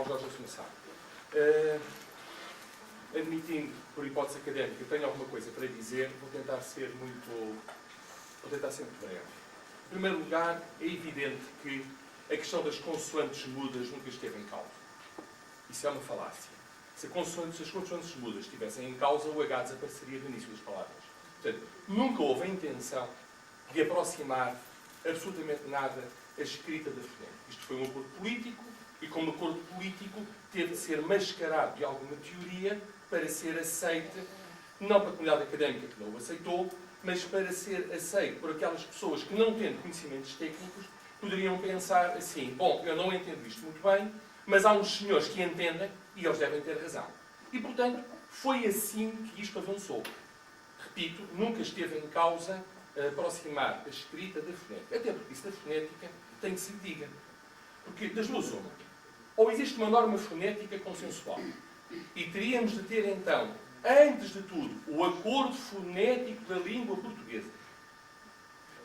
Jorge Assunção. Admitindo, por hipótese académica, que tenho alguma coisa para dizer, vou tentar ser muito breve. Em primeiro lugar, é evidente que a questão das consoantes mudas nunca esteve em causa. Isso é uma falácia. Se as consoantes mudas estivessem em causa, o H desapareceria do início das palavras. Portanto, nunca houve a intenção de aproximar absolutamente nada a escrita da fonética. Isto foi um acordo político e, como acordo político, teve de ser mascarado de alguma teoria para ser aceite, não para a comunidade académica que não o aceitou, mas para ser aceito por aquelas pessoas que, não tendo conhecimentos técnicos, poderiam pensar assim: bom, eu não entendo isto muito bem, mas há uns senhores que entendem e eles devem ter razão. E, portanto, foi assim que isto avançou. Repito, nunca esteve em causa aproximar a escrita da fonética. Até porque isso da fonética tem que se diga. Porque, das duas uma, ou existe uma norma fonética consensual, e teríamos de ter, então, antes de tudo, o acordo fonético da língua portuguesa,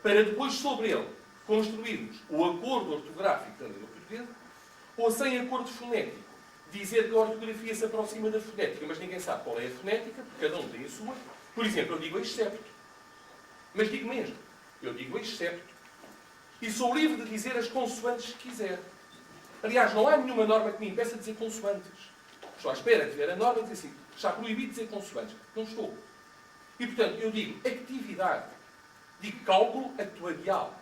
para depois, sobre ele, construirmos o acordo ortográfico da língua portuguesa, ou sem acordo fonético, dizer que a ortografia se aproxima da fonética, mas ninguém sabe qual é a fonética, porque cada um tem a sua. Por exemplo, eu digo excepto. Mas digo mesmo. Eu digo excepto. E sou livre de dizer as consoantes que quiser. Aliás, não há nenhuma norma que me impeça de dizer consoantes. Estou à espera de ver a norma e dizer assim: está proibido dizer consoantes. Não estou. E, portanto, eu digo atividade. Digo cálculo atuarial.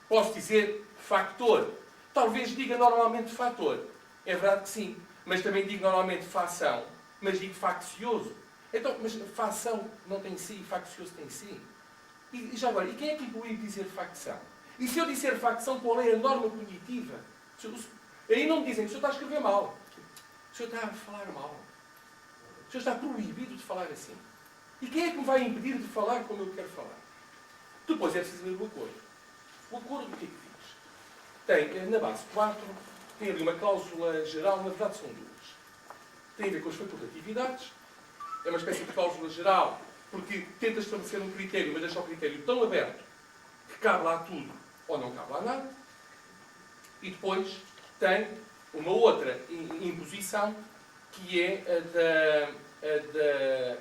Posso dizer factor. Talvez diga normalmente fator. É verdade que sim. Mas também digo normalmente fação. Mas digo faccioso. Então, mas fação não tem si, faccioso tem si. E já agora, e quem é que inclui dizer facção? E se eu disser facção, qual é a norma cognitiva? Aí não me dizem que o senhor está a escrever mal. O senhor está a falar mal. O senhor está proibido de falar assim. E quem é que me vai impedir de falar como eu quero falar? Depois é preciso ler o acordo. O acordo o que é que diz? Tem, na base 4, tem ali uma cláusula geral, na verdade são duas. Tem a ver com as facultatividades. É uma espécie de cláusula geral, porque tenta estabelecer um critério, mas deixa o critério tão aberto que cabe lá tudo ou não cabe lá nada. E depois tem uma outra imposição, que é a da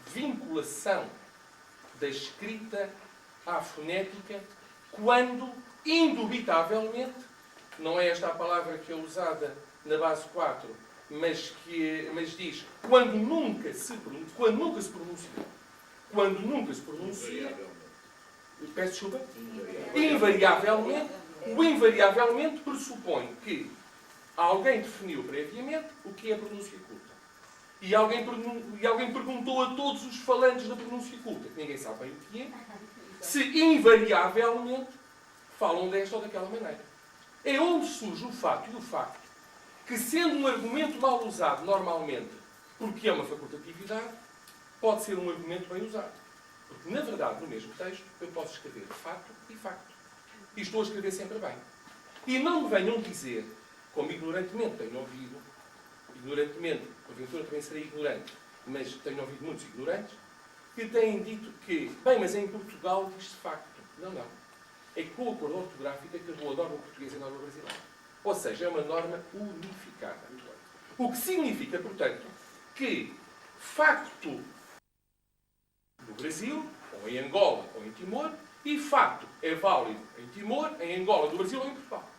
vinculação da escrita à fonética, quando, indubitavelmente, não é esta a palavra que é usada na base 4, mas diz quando nunca se pronuncia, peço desculpa, invariavelmente, o invariavelmente pressupõe que alguém definiu previamente o que é a pronúncia culta. E alguém perguntou a todos os falantes da pronúncia culta, que ninguém sabe bem o que é, se invariavelmente falam desta ou daquela maneira. É onde surge o fato que, sendo um argumento mal usado normalmente, porque é uma facultatividade, pode ser um argumento bem usado. Porque, na verdade, no mesmo texto, eu posso escrever fato e facto. E estou a escrever sempre bem. E não me venham dizer, como ignorantemente tenho ouvido, porventura também serei ignorante, mas tenho ouvido muitos ignorantes, que têm dito que, bem, mas em Portugal diz-se facto. Não. É que com o acordo ortográfico acabou a norma portuguesa e a norma brasileira. Ou seja, é uma norma unificada. O que significa, portanto, que facto no Brasil, ou em Angola, ou em Timor, e facto é válido em Timor, em Angola, no Brasil ou em Portugal.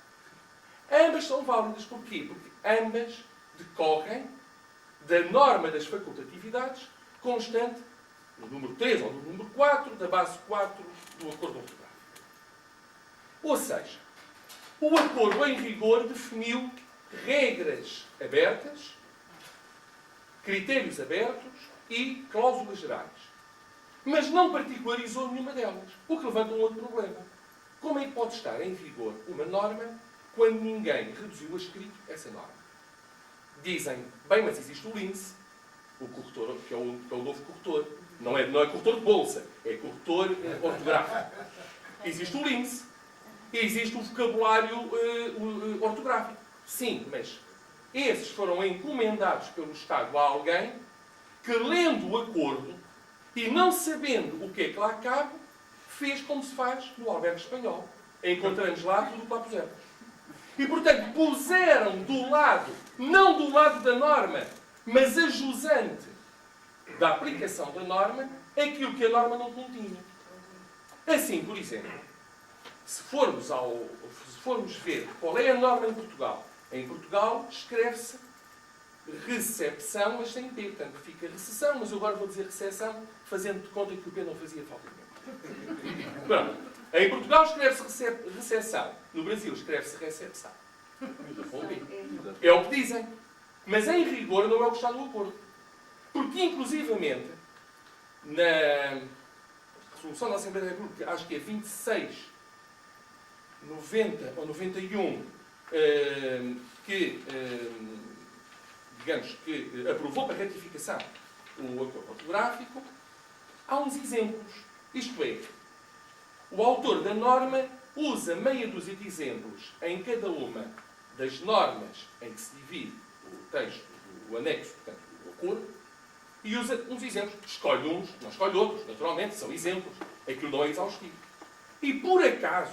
Ambas são válidas. Porquê? Porque ambas decorrem da norma das facultatividades constante no número 3 ou no número 4, da base 4 do acordo ortográfico. Ou seja, o acordo em vigor definiu regras abertas, critérios abertos e cláusulas gerais. Mas não particularizou nenhuma delas. O que levanta um outro problema. Como é que pode estar em vigor uma norma quando ninguém reduziu a escrito essa norma? Dizem, bem, mas existe o LINCE, o corretor, que é o novo corretor. Não é corretor de bolsa, é corretor ortográfico. Existe o LINCE. E existe o vocabulário ortográfico. Sim, mas esses foram encomendados pelo Estado a alguém que, lendo o acordo e não sabendo o que é que lá cabe, fez como se faz no albergue espanhol. Encontramos lá tudo o que lá pusemos. E, portanto, puseram do lado, não do lado da norma, mas a jusante da aplicação da norma, aquilo que a norma não continha. Assim, por exemplo, se formos ver qual é a norma em Portugal escreve-se recepção, mas sem P. Portanto, fica recessão, mas eu agora vou dizer recepção, fazendo de conta que o P não fazia falta nenhuma. Pronto. Em Portugal escreve-se recepção. No Brasil escreve-se recepção. É o que dizem. Mas, em rigor, não é o que está no acordo. Porque, inclusivamente, na resolução da Assembleia da República, acho que é 26, 90 ou 91, digamos que aprovou para ratificação o acordo ortográfico, há uns exemplos. Isto é, o autor da norma usa meia dúzia de exemplos em cada uma das normas em que se divide o texto, o anexo, portanto, o acordo, e usa uns exemplos. Escolhe uns, não escolhe outros, naturalmente, são exemplos. Aquilo não é exaustivo. E, por acaso,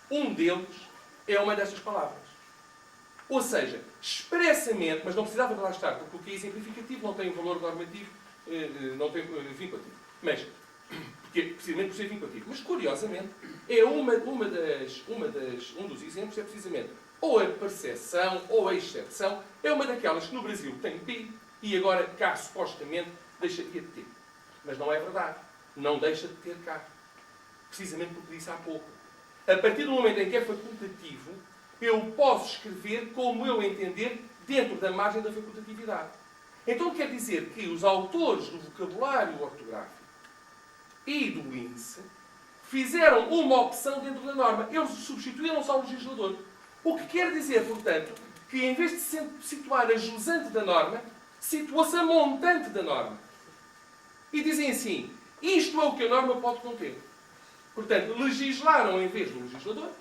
um deles é uma destas palavras. Ou seja, expressamente, mas não precisava de lá estar, porque o que é exemplificativo não tem um valor normativo, não tem vinculativo. Mas, porque, precisamente por ser vinculativo. Mas, curiosamente, é um dos exemplos é precisamente ou a percepção ou a excepção, é uma daquelas que no Brasil tem P e agora cá, supostamente, deixaria de ter. Mas não é verdade. Não deixa de ter cá. Precisamente porque disse há pouco. A partir do momento em que é facultativo, eu posso escrever como eu entender dentro da margem da facultatividade. Então quer dizer que os autores do vocabulário ortográfico e do índice fizeram uma opção dentro da norma. Eles substituíram-se ao legislador. O que quer dizer, portanto, que em vez de situar a jusante da norma, situa-se a montante da norma. E dizem assim, isto é o que a norma pode conter. Portanto, legislaram em vez do legislador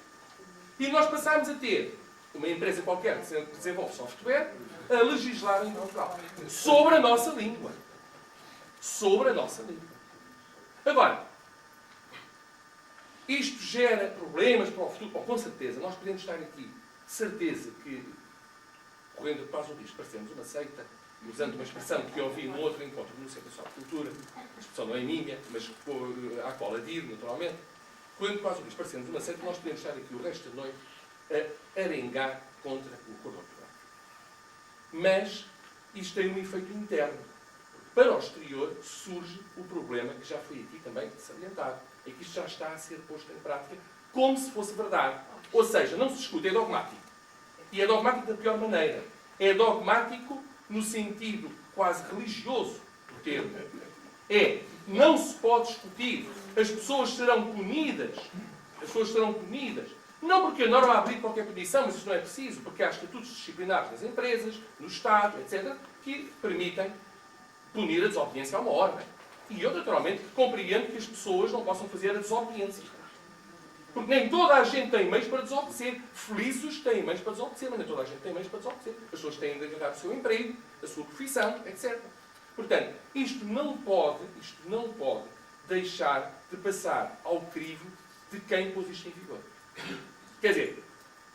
e nós passámos a ter uma empresa qualquer que desenvolve software a legislar em Portugal. Sobre a nossa língua. Sobre a nossa língua. Agora, isto gera problemas para o futuro. Bom, com certeza, nós podemos estar aqui, certeza que, correndo de paz o risco, parecemos uma seita, usando uma expressão que eu ouvi num outro encontro no Centro Nacional de Cultura, a expressão não é minha, mas à qual adiro, naturalmente, correndo de paz o risco, parecemos uma seita, nós podemos estar aqui o resto da noite a arengar contra o acordo ortográfico. Mas isto tem um efeito interno. Para o exterior surge o problema que já foi aqui também salientado. É que isto já está a ser posto em prática como se fosse verdade. Ou seja, não se discute, é dogmático. E é dogmático da pior maneira. É dogmático no sentido quase religioso do termo. Não se pode discutir. As pessoas serão punidas. As pessoas serão punidas. Não porque a norma abriga qualquer punição, mas isso não é preciso, porque há estatutos disciplinares nas empresas, no Estado, etc., que permitem punir a desobediência a uma ordem. E eu, naturalmente, compreendo que as pessoas não possam fazer a desobediência. Porque nem toda a gente tem meios para desobedecer. Felizes têm meios para desobedecer, mas nem toda a gente tem meios para desobedecer. As pessoas têm de agarrar o seu emprego, a sua profissão, etc. Portanto, isto não pode deixar de passar ao crivo de quem pôs isto em vigor. Quer dizer,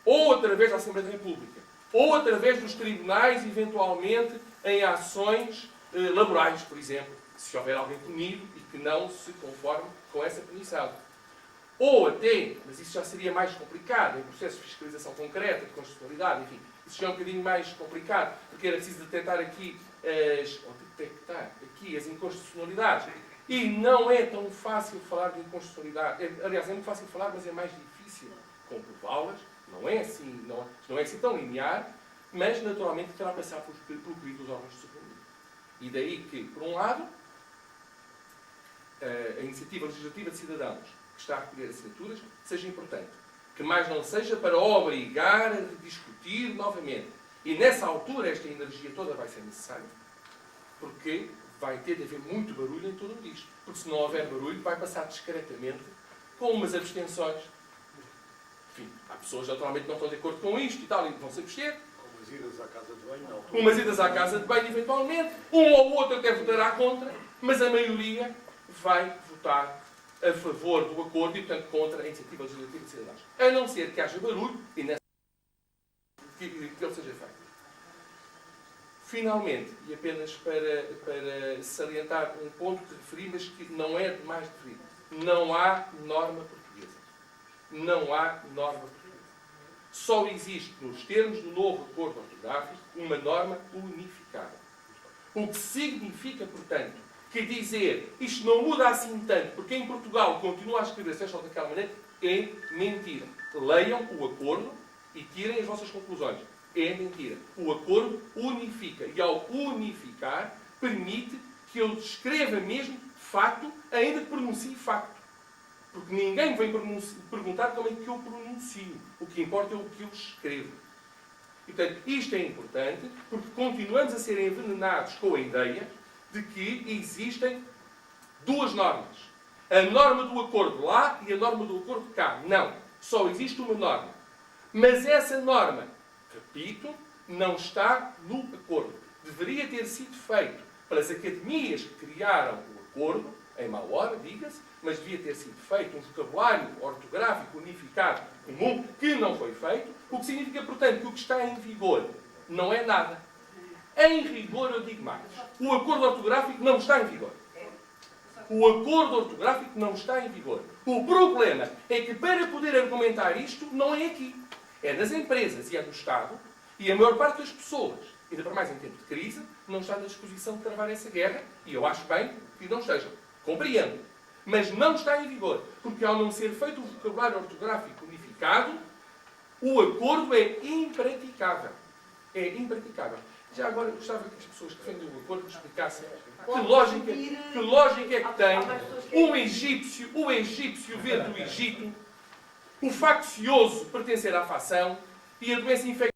ou através da Assembleia da República, ou através dos tribunais, eventualmente, em ações laborais, por exemplo, se houver alguém punido e que não se conforme com essa punição. Ou até, mas isso já seria mais complicado, em processo de fiscalização concreta, de constitucionalidade, enfim, isso já é um bocadinho mais complicado, porque era preciso detectar aqui as inconstitucionalidades. E não é tão fácil falar de inconstitucionalidade. Aliás, é muito fácil falar, mas é mais difícil comprová-las. Não é assim tão linear, mas naturalmente terá passar por crivo dos órgãos de soberania. E daí que, por um lado, a iniciativa legislativa de cidadãos que está a recolher assinaturas seja importante. Que mais não seja para obrigar a discutir novamente. E nessa altura esta energia toda vai ser necessária, porque vai ter de haver muito barulho em torno disto. Porque se não houver barulho, vai passar discretamente com umas abstenções. Enfim, há pessoas que naturalmente não estão de acordo com isto e tal, e vão se abster. Umas idas à casa de banho, não. Umas idas à casa de banho, eventualmente. Um ou outro até votará contra, mas a maioria vai votar a favor do acordo e, portanto, contra a iniciativa legislativa de cidadãos. A não ser que haja barulho, e nessa que ele seja feito. Finalmente, e apenas para salientar um ponto que referi, mas que não é demais de referir, não há norma portuguesa. Não há norma portuguesa. Só existe, nos termos do novo acordo ortográfico, uma norma unificada. O que significa, portanto, que dizer isto não muda assim tanto, porque em Portugal continua a escrever-se desta ou daquela maneira, é mentira. Leiam o acordo e tirem as vossas conclusões. É mentira. O acordo unifica. E ao unificar, permite que eu escreva mesmo facto, ainda que pronuncie facto. Porque ninguém vem perguntar como é que eu pronuncio. O que importa é o que eu escrevo. E, portanto, isto é importante, porque continuamos a ser envenenados com a ideia de que existem duas normas. A norma do acordo lá e a norma do acordo cá. Não. Só existe uma norma. Mas essa norma, repito, não está no acordo. Deveria ter sido feito pelas academias que criaram o acordo, em mau hora, diga-se, mas devia ter sido feito um vocabulário ortográfico unificado comum, que não foi feito, o que significa, portanto, que o que está em vigor não é nada. Em rigor, eu digo mais. O acordo ortográfico não está em vigor. O acordo ortográfico não está em vigor. O problema é que, para poder argumentar isto, não é aqui. É nas empresas e é no Estado, e a maior parte das pessoas, ainda para mais em tempo de crise, não está na disposição de travar essa guerra, e eu acho bem que não estejam. Compreendo. Mas não está em vigor, porque ao não ser feito o vocabulário ortográfico unificado, o acordo é impraticável. É impraticável. Já agora eu gostava que as pessoas que defendem o acordo me explicassem que lógica é que tem o egípcio ver do Egito, o faccioso pertencer à facção e a doença infectada.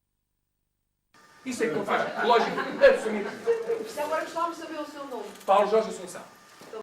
Isso é que não faz lógica absolutamente. Agora gostávamos de saber o seu nome. Paulo Jorge Assunção.